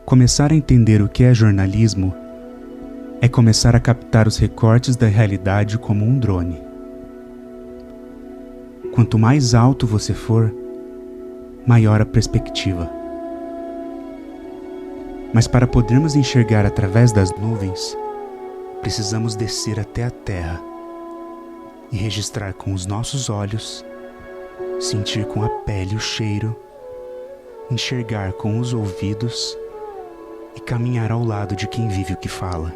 Começar a entender o que é jornalismo é começar a captar os recortes da realidade como um drone. Quanto mais alto você for, maior a perspectiva. Mas para podermos enxergar através das nuvens, precisamos descer até a terra e registrar com os nossos olhos, sentir com a pele o cheiro, enxergar com os ouvidos e caminhar ao lado de quem vive o que fala.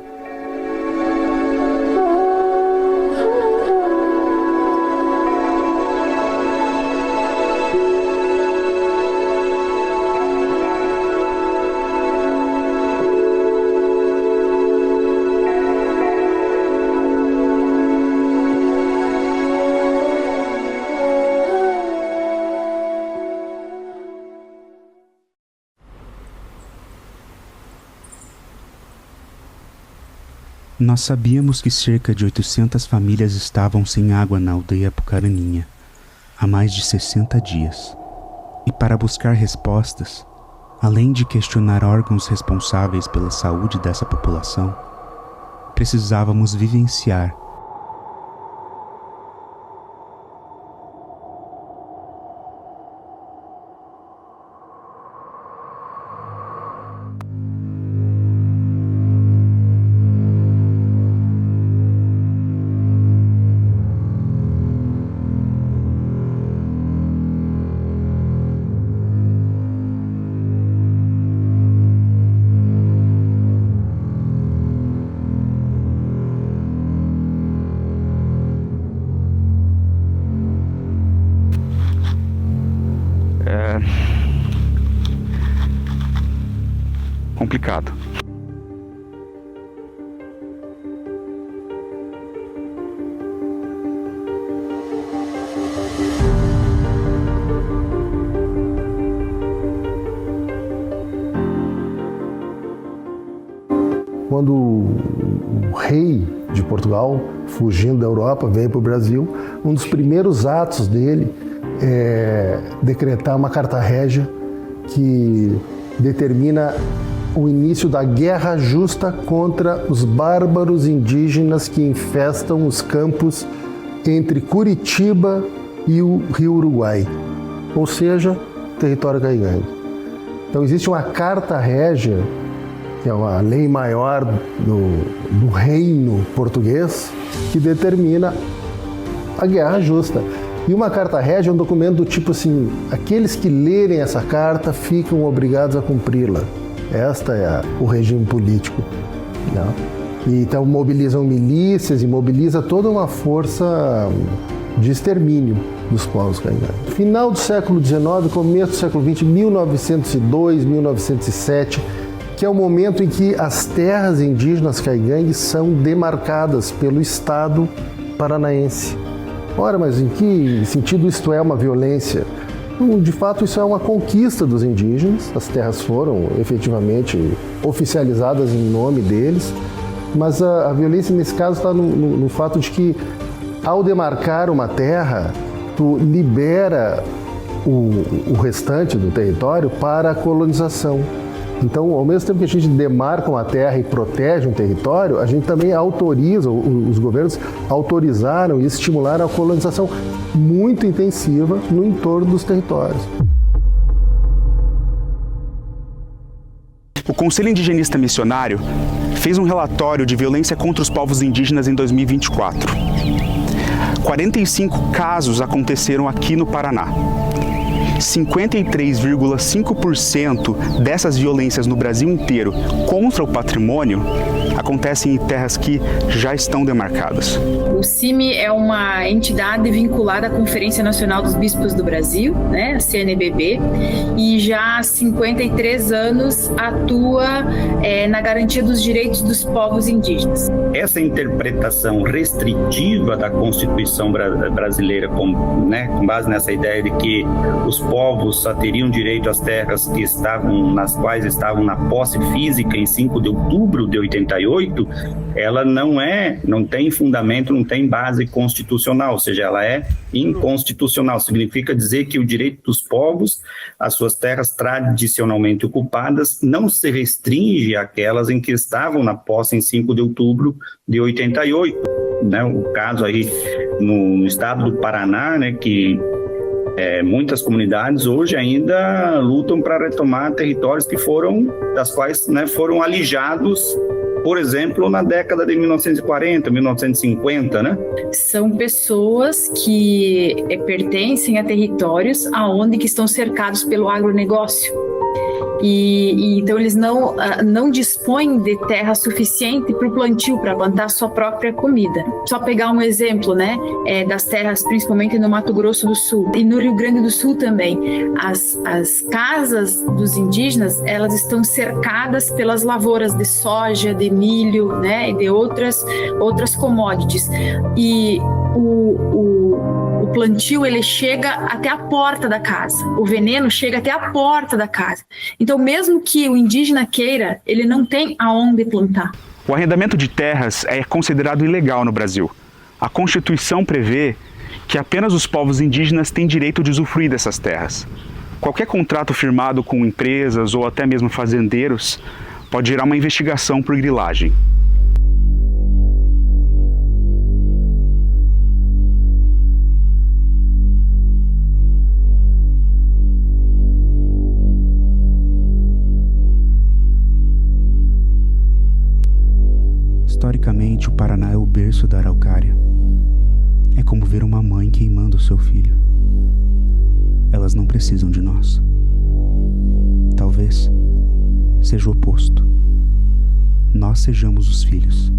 Nós sabíamos que cerca de 800 famílias estavam sem água na aldeia Pucaraninha há mais de 60 dias. E para buscar respostas, além de questionar órgãos responsáveis pela saúde dessa população, precisávamos vivenciar complicado. Quando o rei de Portugal, fugindo da Europa, veio para o Brasil, um dos primeiros atos dele é decretar uma carta régia que determina o início da guerra justa contra os bárbaros indígenas que infestam os campos entre Curitiba e o Rio Uruguai, ou seja, território caigangue. Então existe uma carta régia, que é uma lei maior do reino português, que determina a guerra justa. E uma carta régia é um documento do tipo assim, aqueles que lerem essa carta ficam obrigados a cumpri-la. Esta é o regime político, né? E então mobilizam milícias e mobiliza toda uma força de extermínio dos povos caigangues. Final do século XIX, começo do século XX, 1902, 1907, que é o momento em que as terras indígenas caigangues são demarcadas pelo Estado paranaense. Ora, mas em que sentido isto é uma violência? De fato, isso é uma conquista dos indígenas, as terras foram efetivamente oficializadas em nome deles, mas a violência nesse caso está no fato de que, ao demarcar uma terra, tu libera o restante do território para a colonização. Então, ao mesmo tempo que a gente demarca uma terra e protege um território, a gente também autoriza, os governos autorizaram e estimularam a colonização muito intensiva no entorno dos territórios. O Conselho Indigenista Missionário fez um relatório de violência contra os povos indígenas em 2024. 45 casos aconteceram aqui no Paraná. 53,5% dessas violências no Brasil inteiro contra o patrimônio acontecem em terras que já estão demarcadas. O CIMI é uma entidade vinculada à Conferência Nacional dos Bispos do Brasil, né, a CNBB, e já há 53 anos atua na garantia dos direitos dos povos indígenas. Essa interpretação restritiva da Constituição brasileira, com base nessa ideia de que os povos só teriam direito às terras nas quais estavam na posse física em 5 de outubro de 88, ela não tem fundamento, não tem base constitucional, ou seja, ela é inconstitucional. Significa dizer que o direito dos povos às suas terras tradicionalmente ocupadas não se restringe àquelas em que estavam na posse em 5 de outubro de 88. Né? O caso aí no estado do Paraná, né, que muitas comunidades hoje ainda lutam para retomar territórios das quais, né, foram alijados, por exemplo, na década de 1940, 1950, né? São pessoas que pertencem a territórios aonde que estão cercados pelo agronegócio. E então eles não dispõem de terra suficiente para o plantio, para plantar sua própria comida. Só pegar um exemplo, né, das terras, principalmente no Mato Grosso do Sul e no Rio Grande do Sul também. As casas dos indígenas, elas estão cercadas pelas lavouras de soja, de milho, né, e de outras commodities. E o plantio, ele chega até a porta da casa. O veneno chega até a porta da casa. Então, mesmo que o indígena queira, ele não tem aonde plantar. O arrendamento de terras é considerado ilegal no Brasil. A Constituição prevê que apenas os povos indígenas têm direito de usufruir dessas terras. Qualquer contrato firmado com empresas ou até mesmo fazendeiros pode gerar uma investigação por grilagem. Historicamente, o Paraná é o berço da araucária. É como ver uma mãe queimando seu filho. Elas não precisam de nós. Talvez seja o oposto. Nós sejamos os filhos.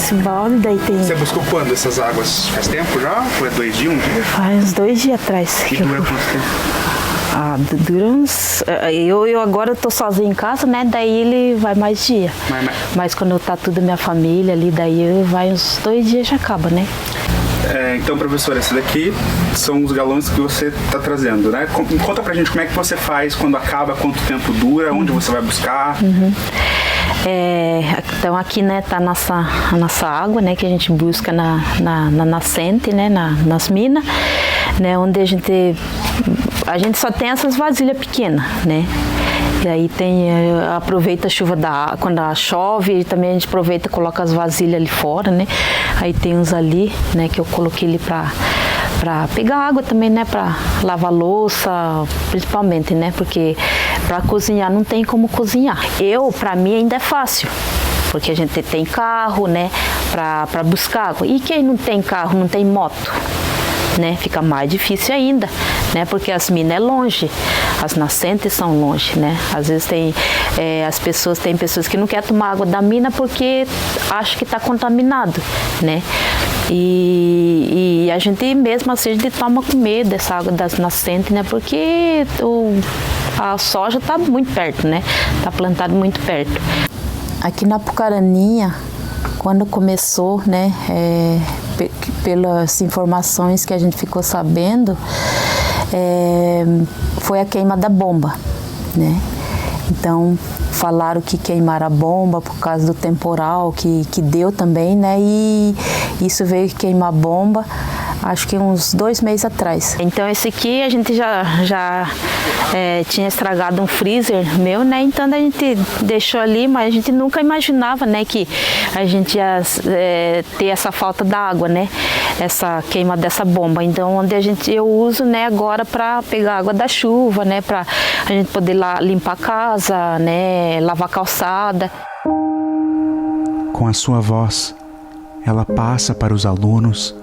esse balde, daí tem... Você buscou quando essas águas? Faz tempo já? Foi 2 dias, 1 dia? Faz uns 2 dias atrás. E dura quanto tempo? Dura uns... Eu agora tô sozinha em casa, né? Daí ele vai mais dia. Mas quando tá tudo minha família ali, daí vai uns 2 dias já acaba, né? Então, professora, esse daqui são os galões que você está trazendo, né? Conta pra gente como é que você faz, quando acaba, quanto tempo dura, onde você vai buscar. Então aqui, né, tá a nossa água, né, que a gente busca na nascente, né, nas minas, né, onde a gente só tem essas vasilhas pequenas, né. E aí aproveita a chuva quando chove, e também a gente aproveita e coloca as vasilhas ali fora, né. Aí tem uns ali, né, que eu coloquei ali para pegar água também, né, para lavar louça, principalmente, né, porque para cozinhar não tem como cozinhar. Para mim ainda é fácil, porque a gente tem carro, né, para buscar água. E quem não tem carro, não tem moto, né, fica mais difícil ainda, né, porque as minas é longe, as nascentes são longe, né. Às vezes tem pessoas que não querem tomar água da mina porque acham que está contaminado, né. E a gente mesmo assim, a gente toma com medo dessa água das nascentes, né, porque a soja está muito perto, né, está plantado muito perto. Aqui na Pucaraninha, quando começou, né, pelas informações que a gente ficou sabendo, foi a queima da bomba, né. Então, falaram que queimaram a bomba por causa do temporal que deu também, né, e isso veio queimar a bomba, acho que uns 2 meses atrás. Então esse aqui a gente já tinha estragado um freezer meu, né, então a gente deixou ali, mas a gente nunca imaginava, né, que a gente ia ter essa falta d'água, né, essa queima dessa bomba. Então eu uso, né, agora para pegar água da chuva, né, para a gente poder limpar a casa, né, lavar a calçada. Com a sua voz, ela passa para os alunos.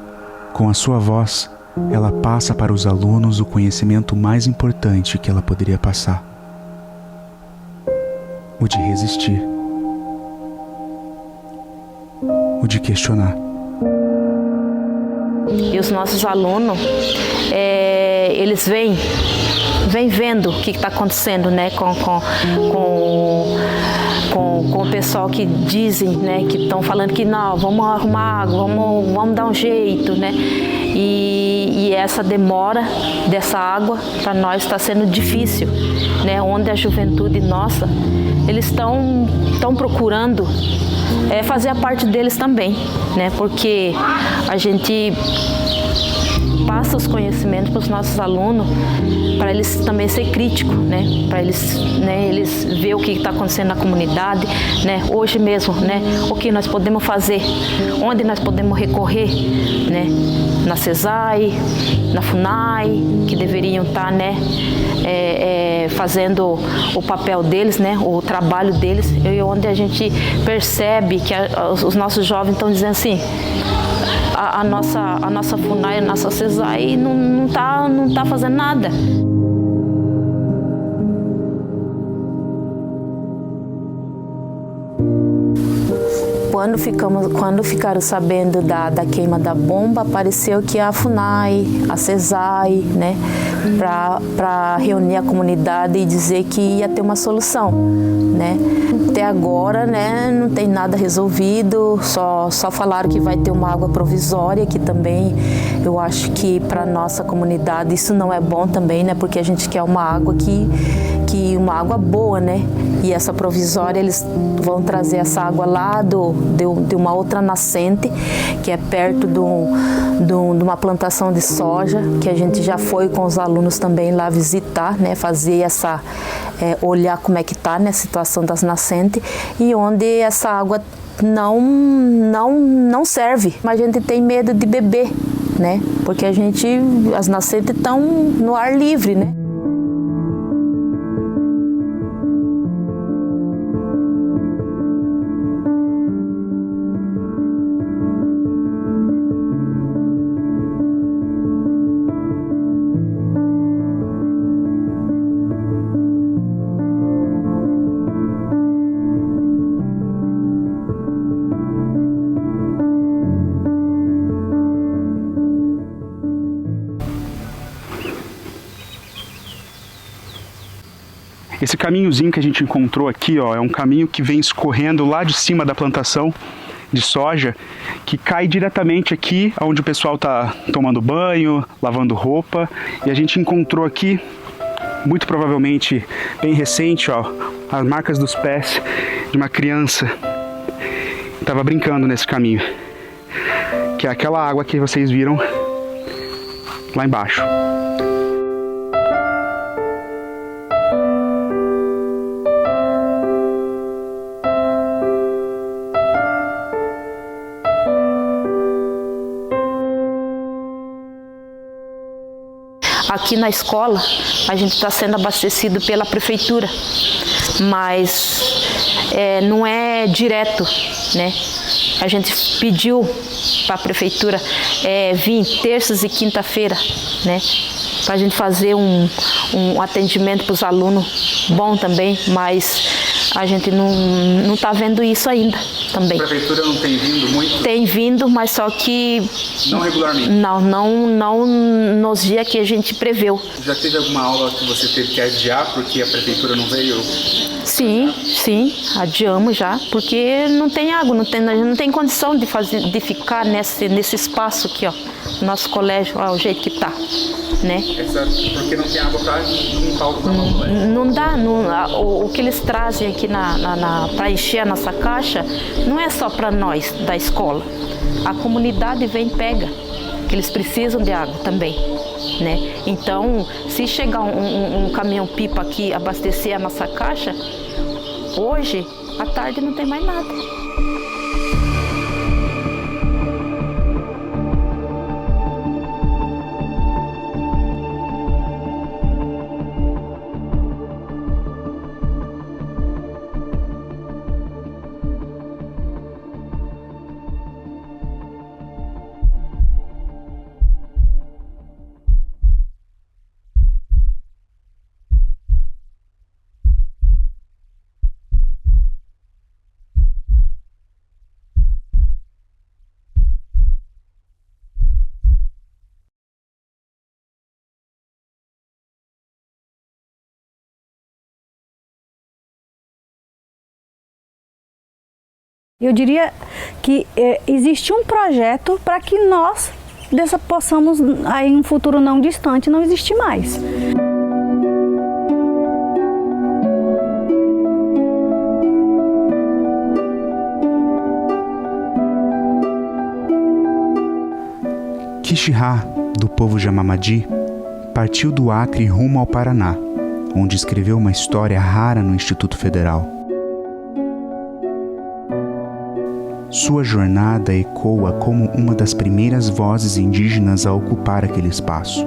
Com a sua voz, ela passa para os alunos o conhecimento mais importante que ela poderia passar: o de resistir, o de questionar. E os nossos alunos, eles vêm vendo o que está acontecendo, né, com o pessoal que dizem, né, que estão falando que não, vamos arrumar água, vamos dar um jeito, né, e essa demora dessa água para nós está sendo difícil, né, onde a juventude nossa, eles estão procurando fazer a parte deles também, né, porque a gente passa os conhecimentos para os nossos alunos, para eles também ser críticos, né? Para eles ver o que está acontecendo na comunidade, né? Hoje mesmo, né? O que nós podemos fazer, onde nós podemos recorrer, né? Na CESAI, na FUNAI, que deveriam estar, né? Fazendo o papel deles, né? O trabalho deles, e onde a gente percebe que os nossos jovens estão dizendo assim: a nossa FUNAI, a nossa CESAI não tá fazendo nada. Quando ficaram sabendo da queima da bomba, apareceu que a FUNAI, a CESAI, né, para reunir a comunidade e dizer que ia ter uma solução, né. Até agora, né, não tem nada resolvido, só falaram que vai ter uma água provisória, que também eu acho que para nossa comunidade isso não é bom também, né, porque a gente quer uma água uma água boa, né? E essa provisória, eles vão trazer essa água lá de uma outra nascente, que é perto de uma plantação de soja, que a gente já foi com os alunos também lá visitar, né? Fazer olhar como é que está, né, a situação das nascentes, e onde essa água não serve. Mas a gente tem medo de beber, né? Porque as nascentes estão no ar livre, né? Esse caminhozinho que a gente encontrou aqui, ó, é um caminho que vem escorrendo lá de cima da plantação de soja, que cai diretamente aqui onde o pessoal tá tomando banho, lavando roupa, e a gente encontrou aqui, muito provavelmente bem recente, ó, as marcas dos pés de uma criança que estava brincando nesse caminho, que é aquela água que vocês viram lá embaixo. Aqui na escola, a gente está sendo abastecido pela prefeitura, mas não é direto, né? A gente pediu para a prefeitura vir terças e quinta-feira, né? Para a gente fazer um atendimento para os alunos bom também, mas a gente não está vendo isso ainda também. A prefeitura não tem vindo muito? Tem vindo, mas só que... Não regularmente? Não nos dias que a gente preveu. Já teve alguma aula que você teve que adiar porque a prefeitura não veio? Sim, adiamos já, porque não tem água, a gente não tem condição de ficar nesse espaço aqui, ó, nosso colégio, ó, o jeito que tá, né? Porque não tem água para limpar o colégio? Não dá, o que eles trazem aqui para encher a nossa caixa não é só para nós da escola, a comunidade vem e pega, que eles precisam de água também, né? Então, se chegar um caminhão-pipa aqui abastecer a nossa caixa, hoje, à tarde não tem mais nada. Eu diria que existe um projeto para que nós possamos, aí, em um futuro não distante, não existir mais. Quixirá, do povo Jamamadi, partiu do Acre rumo ao Paraná, onde escreveu uma história rara no Instituto Federal. Sua jornada ecoa como uma das primeiras vozes indígenas a ocupar aquele espaço.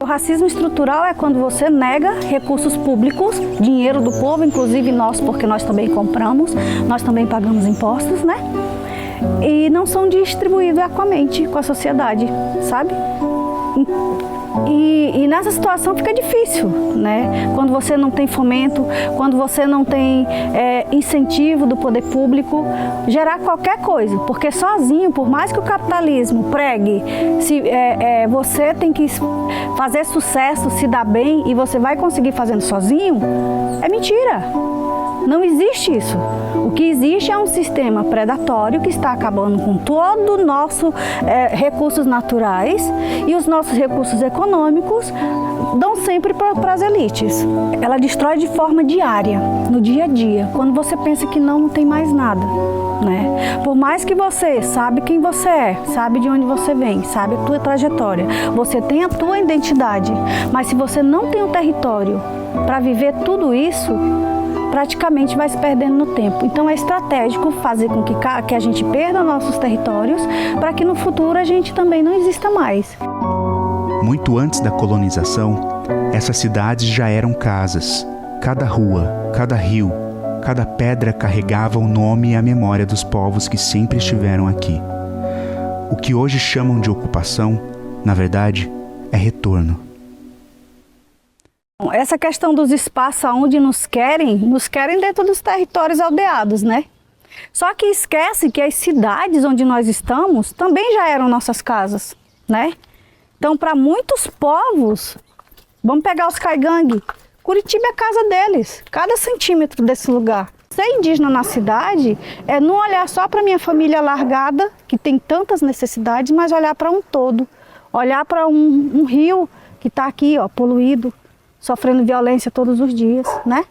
O racismo estrutural é quando você nega recursos públicos, dinheiro do povo, inclusive nós, porque nós também compramos, nós também pagamos impostos, né? E não são distribuídos equamente com a sociedade, sabe? E nessa situação fica difícil, né? Quando você não tem fomento, quando você não tem incentivo do poder público, gerar qualquer coisa, porque sozinho, por mais que o capitalismo pregue, você tem que fazer sucesso, se dar bem e você vai conseguir fazendo sozinho, é mentira. Não existe isso. O que existe é um sistema predatório que está acabando com todo o nosso recursos naturais e os nossos recursos econômicos dão sempre para as elites. Ela destrói de forma diária, no dia a dia, quando você pensa que não tem mais nada, né? Por mais que você sabe quem você é, sabe de onde você vem, sabe a tua trajetória, você tem a tua identidade, mas se você não tem o território para viver tudo isso, praticamente vai se perdendo no tempo. Então é estratégico fazer com que a gente perda nossos territórios para que no futuro a gente também não exista mais. Muito antes da colonização, essas cidades já eram casas. Cada rua, cada rio, cada pedra carregava o nome e a memória dos povos que sempre estiveram aqui. O que hoje chamam de ocupação, na verdade, é retorno. Essa questão dos espaços onde nos querem dentro dos territórios aldeados, né? Só que esquece que as cidades onde nós estamos também já eram nossas casas, né? Então, para muitos povos, Vamos pegar os caigangue. Curitiba é a casa deles, cada centímetro desse lugar. Ser indígena na cidade é não olhar só para minha família largada, que tem tantas necessidades, mas olhar para um todo. Olhar para um rio que está aqui, ó, poluído, sofrendo violência todos os dias, né?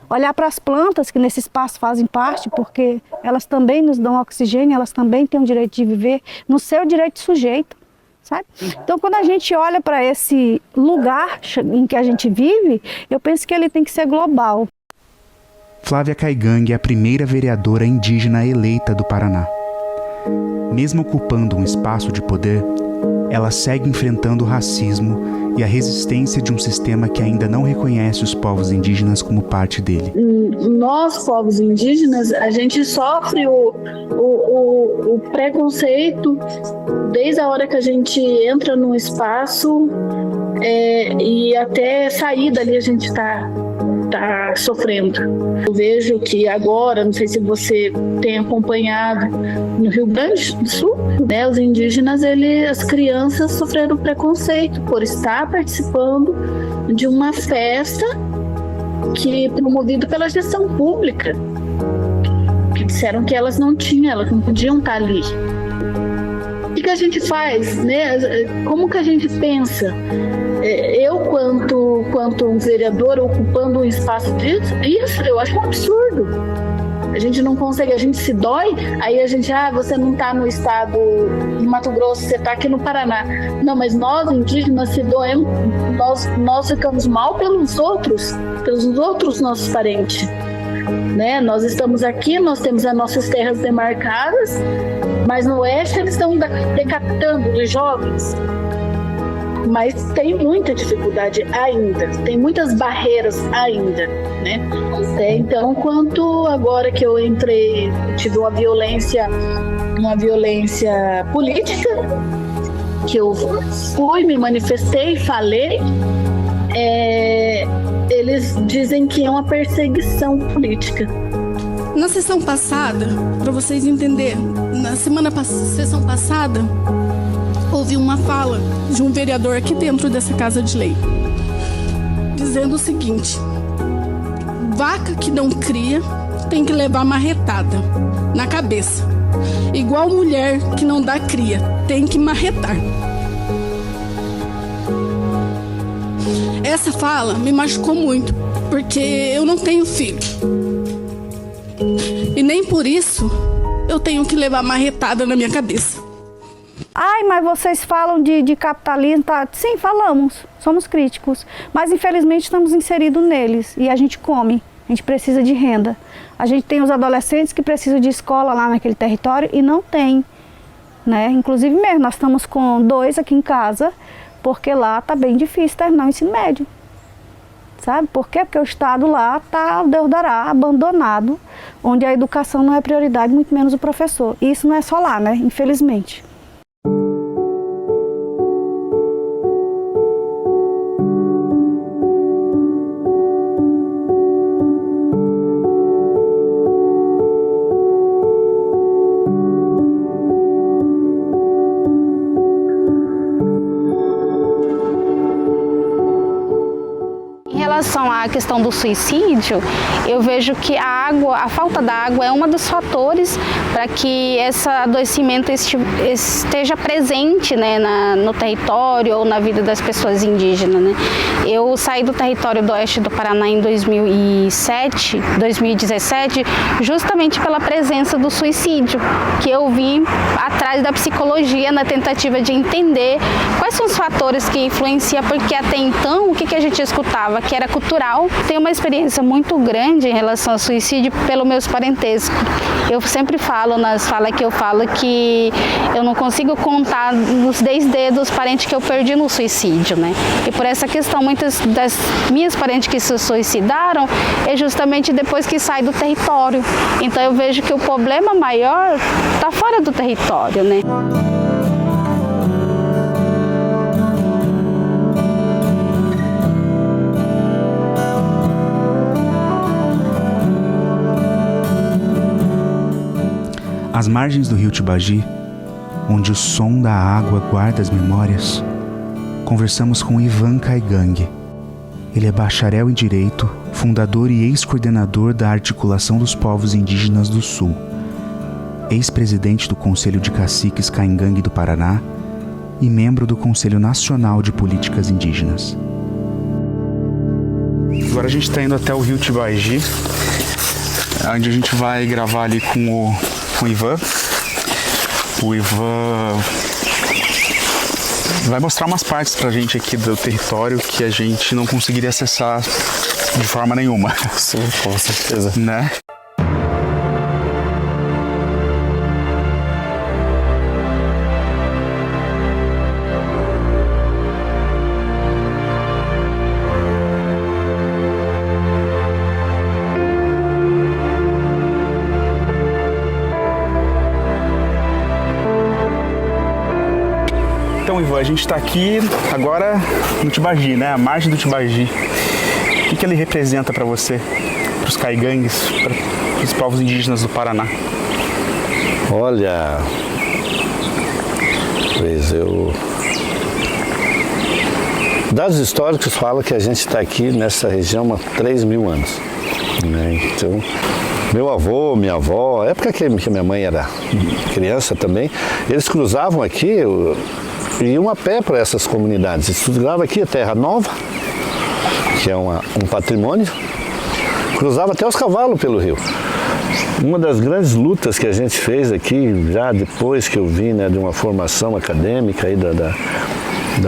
Olhar para as plantas que nesse espaço fazem parte, porque elas também nos dão oxigênio, elas também têm o direito de viver no seu direito de sujeito, sabe? Então, quando a gente olha para esse lugar em que a gente vive, eu penso que ele tem que ser global. Flávia Caigangue é a primeira vereadora indígena eleita do Paraná. Mesmo ocupando um espaço de poder, ela segue enfrentando o racismo e a resistência de um sistema que ainda não reconhece os povos indígenas como parte dele. Nós, povos indígenas, a gente sofre o preconceito desde a hora que a gente entra num espaço e até sair dali a gente está sofrendo. Eu vejo que agora, não sei se você tem acompanhado, no Rio Grande do Sul, né, os indígenas, as crianças sofreram preconceito por estar participando de uma festa promovida pela gestão pública, que disseram que elas não podiam estar ali. O que a gente faz, né? Como que a gente pensa? Eu, quanto um vereador ocupando um espaço disso, eu acho um absurdo. A gente não consegue, a gente se dói, aí a gente, você não está no estado de Mato Grosso, você está aqui no Paraná. Não, mas nós indígenas se doemos, nós ficamos mal pelos outros nossos parentes. Né? Nós estamos aqui, nós temos as nossas terras demarcadas, mas no oeste eles estão decapitando os jovens. Mas tem muita dificuldade ainda, tem muitas barreiras ainda, né? Então, quanto agora que eu entrei, tive uma violência política, que eu fui, me manifestei, falei, eles dizem que é uma perseguição política. Na sessão passada, para vocês entenderem, sessão passada, houve uma fala de um vereador aqui dentro dessa Casa de Lei, dizendo o seguinte: vaca que não cria tem que levar marretada na cabeça, igual mulher que não dá cria tem que marretar. Essa fala me machucou muito, porque eu não tenho filho. E nem por isso eu tenho que levar marretada na minha cabeça. Ai, mas vocês falam de capitalismo, tá? Sim, falamos, somos críticos, mas infelizmente estamos inseridos neles e a gente come, a gente precisa de renda. A gente tem os adolescentes que precisam de escola lá naquele território e não tem, né? Inclusive mesmo, nós estamos com 2 aqui em casa, porque lá tá bem difícil terminar o ensino médio. Sabe por quê? Porque o Estado lá está, Deus dará, abandonado, onde a educação não é prioridade, muito menos o professor. E isso não é só lá, né? Infelizmente. Em relação à questão do suicídio, eu vejo que a falta da água é um dos fatores para que esse adoecimento esteja presente, né, no território ou na vida das pessoas indígenas, né? Eu saí do território do oeste do Paraná em 2017, justamente pela presença do suicídio, que eu vim atrás da psicologia na tentativa de entender quais são os fatores que influenciam, porque até então o que a gente escutava, que era cultural. Tenho uma experiência muito grande em relação ao suicídio pelo meus parentescos. Eu sempre falo, nas falas que eu falo, que eu não consigo contar nos 10 dedos os parentes que eu perdi no suicídio, né? E por essa questão, muitas das minhas parentes que se suicidaram é justamente depois que sai do território. Então eu vejo que o problema maior está fora do território, né? Às margens do rio Tibagi, onde o som da água guarda as memórias, conversamos com Ivan Caigangue, Ele é bacharel em Direito, fundador e ex-coordenador da Articulação dos Povos Indígenas do Sul, ex-presidente do Conselho de Caciques Caingangue do Paraná e membro do Conselho Nacional de Políticas Indígenas. Agora a gente está indo até o Rio Tibagi, onde a gente vai gravar ali com o Ivan. O Ivan vai mostrar umas partes pra gente aqui do território que a gente não conseguiria acessar de forma nenhuma. Sim, com certeza. Né? Então, Ivan, a gente está aqui agora no Tibagi, né? A margem do Tibagi. O que ele representa para você, para os caigangues, para os povos indígenas do Paraná? Olha, Luiz, dados históricos falam que a gente está aqui nessa região há 3.000 anos. Né? Então, meu avô, minha avó, a época que minha mãe era criança também, eles cruzavam aqui, iam a pé para essas comunidades. Estudava aqui a Terra Nova, que é um patrimônio, cruzava até os cavalos pelo rio. Uma das grandes lutas que a gente fez aqui, já depois que eu vim, né, de uma formação acadêmica aí da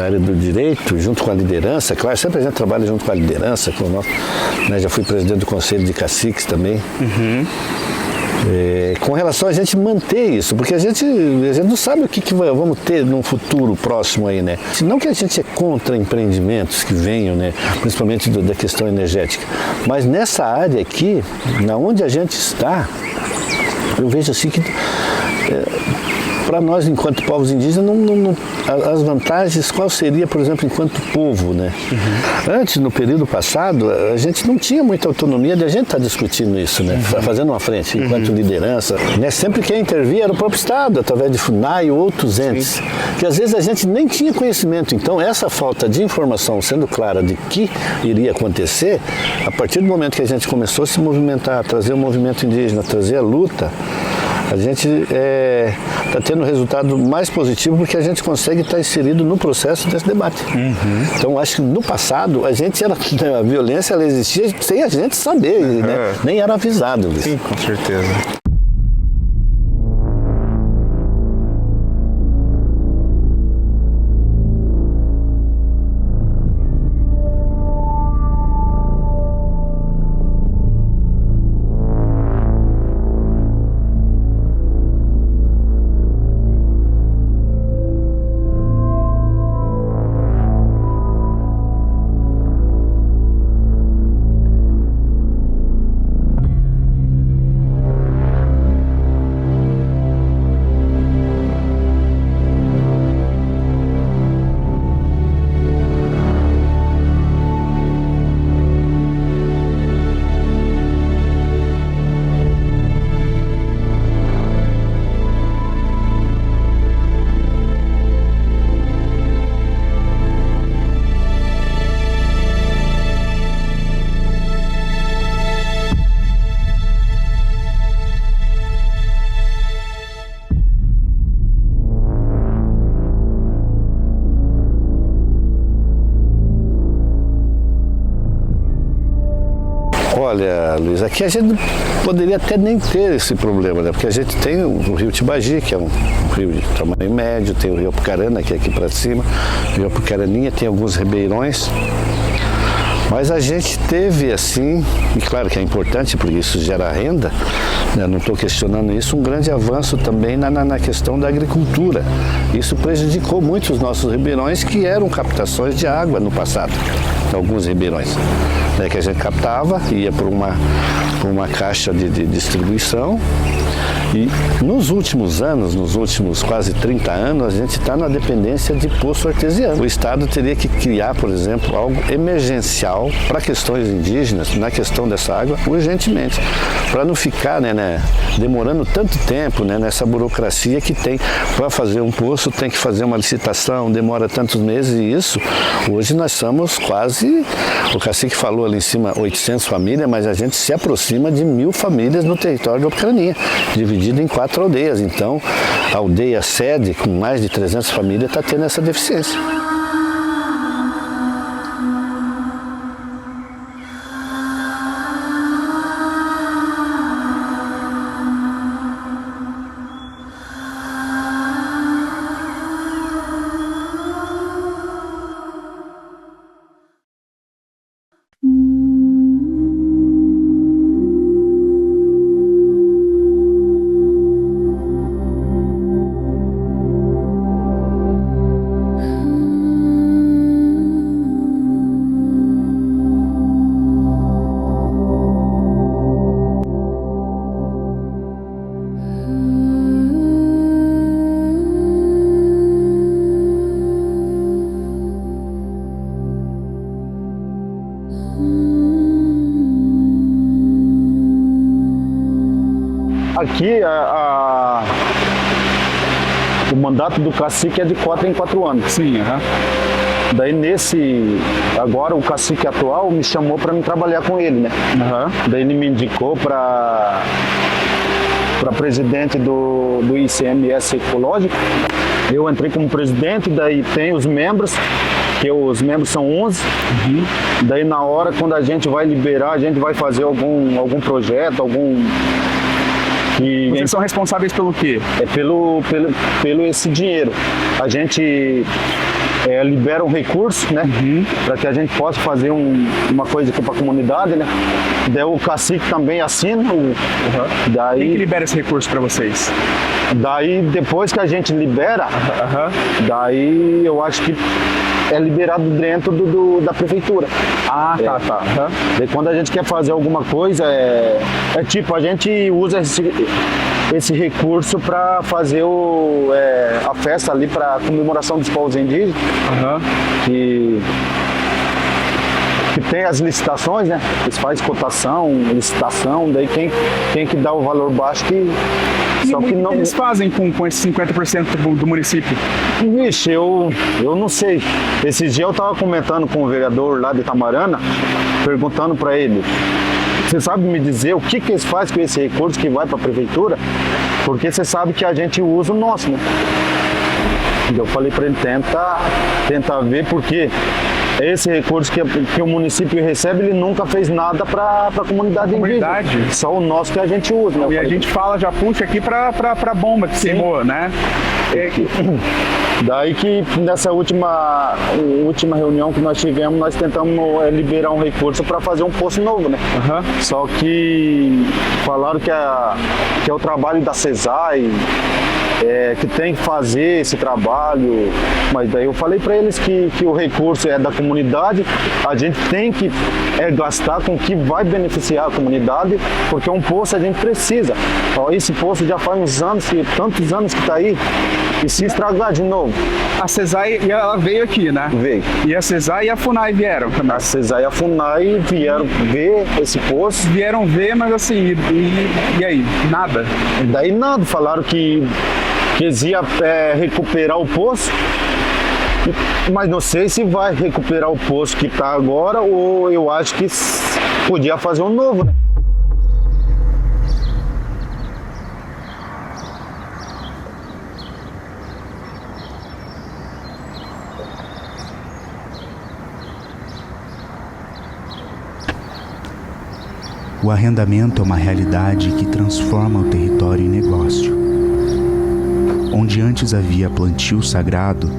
área do direito, junto com a liderança, claro, sempre a gente trabalha junto com a liderança, né, já fui presidente do Conselho de Caciques também. Uhum. Com relação a gente manter isso, porque a gente não sabe o que vamos ter num futuro próximo aí, né? Não que a gente é contra empreendimentos que venham, né? Principalmente da questão energética, mas nessa área aqui, na onde a gente está, eu vejo assim que para nós, enquanto povos indígenas, as vantagens, qual seria, por exemplo, enquanto povo, né? Uhum. Antes, no período passado, a gente não tinha muita autonomia de a gente estar discutindo isso, né? Uhum. Fazendo uma frente, enquanto liderança. Né? Sempre quem intervia era o próprio Estado, através de FUNAI ou outros entes, sim, que às vezes a gente nem tinha conhecimento. Então, essa falta de informação sendo clara de que iria acontecer, a partir do momento que a gente começou a se movimentar, trazer o movimento indígena, trazer a luta, a gente está tendo um resultado mais positivo porque a gente consegue estar inserido no processo desse debate. Uhum. Então, acho que no passado, a violência ela existia sem a gente saber, né? Nem era avisado. Sim, com certeza. Olha, Luiz, aqui a gente poderia até nem ter esse problema, né? Porque a gente tem o rio Tibagi, que é um rio de tamanho médio, tem o rio Apucarana, que é aqui para cima, o rio Apucaraninha, tem alguns ribeirões. Mas a gente teve, assim, e claro que é importante, porque isso gera renda, né? Não estou questionando isso, um grande avanço também na questão da agricultura. Isso prejudicou muito os nossos ribeirões, que eram captações de água no passado, alguns ribeirões, né? Que a gente captava, ia por uma caixa de distribuição, E nos últimos anos, nos últimos quase 30 anos, a gente está na dependência de poço artesiano. O Estado teria que criar, por exemplo, algo emergencial para questões indígenas, na questão dessa água, urgentemente, para não ficar demorando tanto tempo nessa burocracia que tem para fazer um poço, tem que fazer uma licitação, demora tantos meses e isso, hoje nós somos quase, o cacique falou ali em cima, 800 famílias, mas a gente se aproxima de 1000 famílias no território da Ucrânia, dividido em 4 aldeias. Então, a aldeia sede, com mais de 300 famílias, está tendo essa deficiência. Aqui, o mandato do cacique é de 4 em 4 anos. Sim, Daí agora o cacique atual me chamou para me trabalhar com ele, né? Daí ele me indicou para presidente do ICMS Ecológico. Eu entrei como presidente, daí tem os membros, que os membros são 11. Daí na hora, quando a gente vai liberar, a gente vai fazer algum projeto, Vocês são responsáveis pelo quê? É pelo esse dinheiro. A gente libera um recurso, né? Para que a gente possa fazer uma coisa aqui para a comunidade, né? Daí o cacique também assina. Daí, quem que libera esse recurso para vocês? Daí depois que a gente libera, daí eu acho que é liberado dentro da prefeitura. Tá. Daí quando a gente quer fazer alguma coisa, tipo, a gente usa esse recurso para fazer a festa ali para comemoração dos povos indígenas, que tem as licitações, né? Eles fazem cotação, licitação, daí quem que dá o valor baixo que... Só que não eles fazem com esses 50% do município? Vixe, eu não sei. Esses dias eu estava comentando com o vereador lá de Itamarana, perguntando para ele, você sabe me dizer o que eles fazem com esse recurso que vai para a prefeitura? Porque você sabe que a gente usa o nosso, né? Eu falei para ele, tenta ver, porque esse recurso que o município recebe, ele nunca fez nada para a comunidade indígena. Só o nosso que a gente usa, né? E a gente já puxa aqui para bomba que queimou, né? Daí que nessa última reunião que nós tivemos, nós tentamos liberar um recurso para fazer um poço novo, né? Só que falaram que é o trabalho da CESAI, que tem que fazer esse trabalho, mas daí eu falei para eles que o recurso é da comunidade, a gente tem que gastar com o que vai beneficiar a comunidade, porque um poço a gente precisa. Esse poço já faz uns anos, tantos anos que está aí, e se estragar de novo. A CESAI, ela veio aqui, né? Veio. E a CESAI e a FUNAI vieram também? A CESAI e a FUNAI vieram ver esse poço. Vieram ver, mas assim, e aí? Nada? Daí nada, falaram que eles iam recuperar o poço, mas não sei se vai recuperar o poço que está agora, ou eu acho que podia fazer um novo, né? O arrendamento é uma realidade que transforma o território em negócio. Onde antes havia plantio sagrado,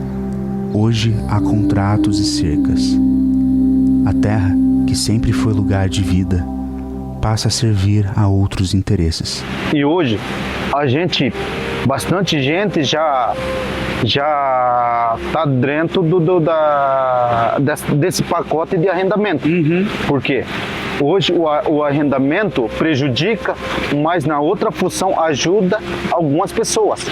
hoje há contratos e cercas. A terra, que sempre foi lugar de vida, passa a servir a outros interesses. E hoje, bastante gente já tá dentro desse pacote de arrendamento. Por quê? Hoje o arrendamento prejudica, mas na outra função ajuda algumas pessoas.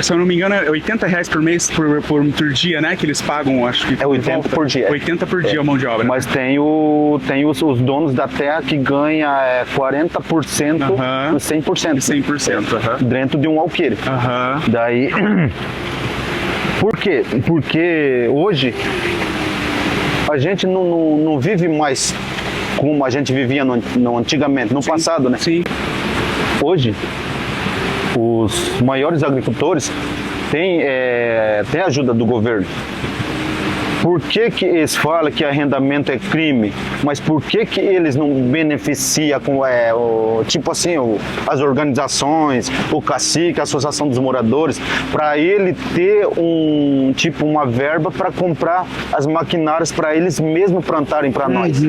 Se eu não me engano, é R$80 por mês por dia, né? Que eles pagam, acho que. É 80 por dia. 80 por dia a mão de obra. Mas tem os donos da terra que ganham 40% e 100%. 100%. Dentro de um alqueire. Daí. Por quê? Porque hoje a gente não vive mais como a gente vivia antigamente, no passado, né? Sim. Hoje, os maiores agricultores têm ajuda do governo. Por que eles falam que arrendamento é crime? Mas por que eles não beneficiam com, as organizações, o cacique, a associação dos moradores, para ele ter uma verba para comprar as maquinárias para eles mesmos plantarem para nós?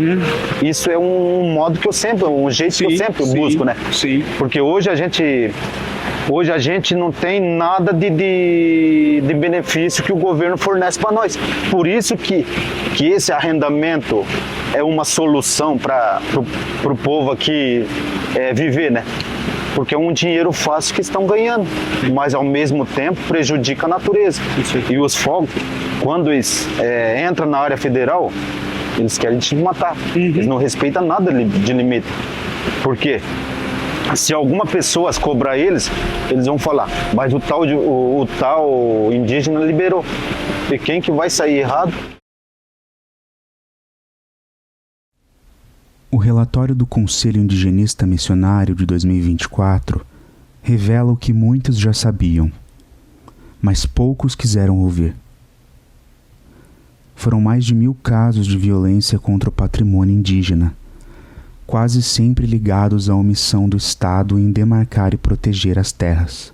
Isso é um modo que eu sempre, um jeito que eu sempre busco, né? Sim. Porque hoje a gente não tem nada de benefício que o governo fornece para nós. Por isso que esse arrendamento é uma solução para o povo aqui viver, né? Porque é um dinheiro fácil que estão ganhando, mas ao mesmo tempo prejudica a natureza. E os fogos, quando eles entram na área federal, eles querem te matar. Eles não respeitam nada de limite. Por quê? Se alguma pessoa cobrar eles vão falar, mas o tal indígena liberou. E quem que vai sair errado? O relatório do Conselho Indigenista Missionário de 2024 revela o que muitos já sabiam, mas poucos quiseram ouvir. Foram mais de 1000 casos de violência contra o patrimônio indígena, quase sempre ligados à omissão do Estado em demarcar e proteger as terras.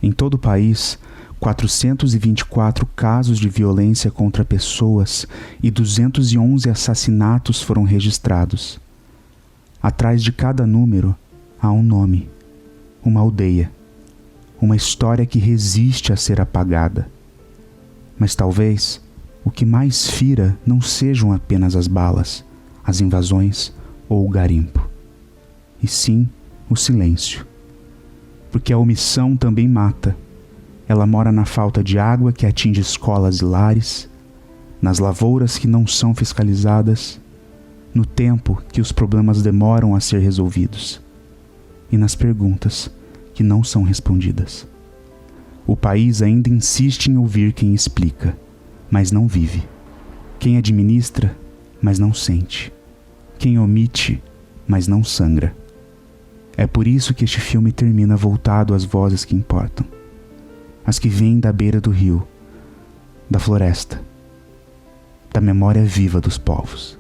Em todo o país, 424 casos de violência contra pessoas e 211 assassinatos foram registrados. Atrás de cada número há um nome, uma aldeia, uma história que resiste a ser apagada. Mas talvez o que mais fira não sejam apenas as balas, as invasões ou o garimpo, e sim o silêncio. Porque a omissão também mata. Ela mora na falta de água que atinge escolas e lares, nas lavouras que não são fiscalizadas, no tempo que os problemas demoram a ser resolvidos e nas perguntas que não são respondidas. O país ainda insiste em ouvir quem explica, mas não vive. Quem administra, mas não sente. Quem omite, mas não sangra. É por isso que este filme termina voltado às vozes que importam. As que vêm da beira do rio, da floresta, da memória viva dos povos.